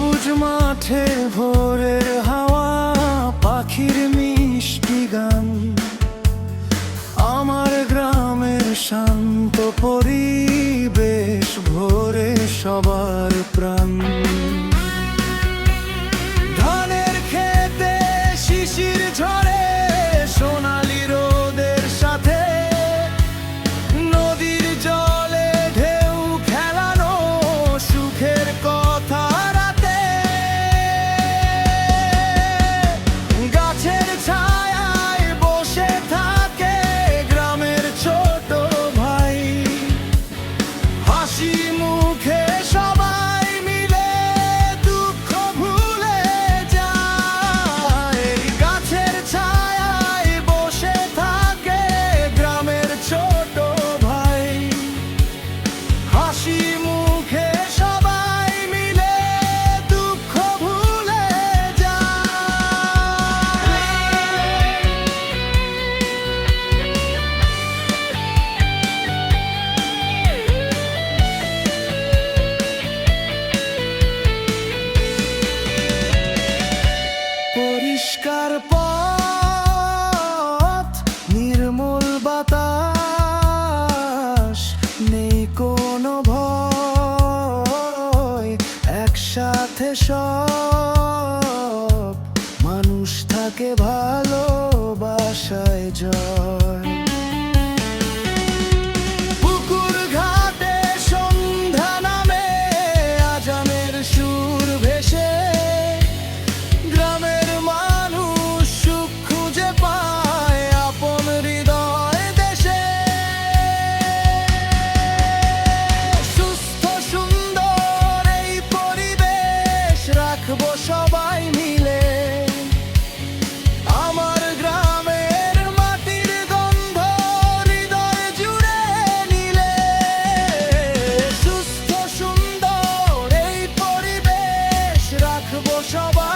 সবুজ মাঠে ভোরের হাওয়া, পাখির মিষ্টি গান, আমার গ্রামের শান্ত পরিবেশ ভোরে সবার প্রাণ। ধানের খেতে শিশির ঝরে, সোনালি রোদের সাথে নদীর জলে ঢেউ খেলানো, সুখের কথা রাতে। গাছের ছায়ায় বসে থাকে গ্রামের ছোট ভাই, হাসি মুখে সবাই মিলে দুঃখ ভুলে যায়। গাছের ছায়ায় বসে থাকে গ্রামের ছোট ভাই, হাসি মুখে সবাই মিলে দুঃখ ভুলে যায়। পরিষ্কার পথ, নির্মল বাতাস, নেই কোনো ভয়, একসাথে সব মানুষ থাকে ভালোবাসায় জয়। পুকুর ঘাটে সন্ধ্যা নামে, আজানের সুর ভেসে গ্রামের মানুষ সুখ খুঁজে পায় আপন হৃদয় দেশে। সুস্থ সুন্দর এই পরিবেশ রাখবো সবাই মিলে, আমার গ্রামের মাটির গন্ধ হৃদয় জুড়ে নিলে। সুস্থ সুন্দর এই পরিবেশ রাখবো সবাই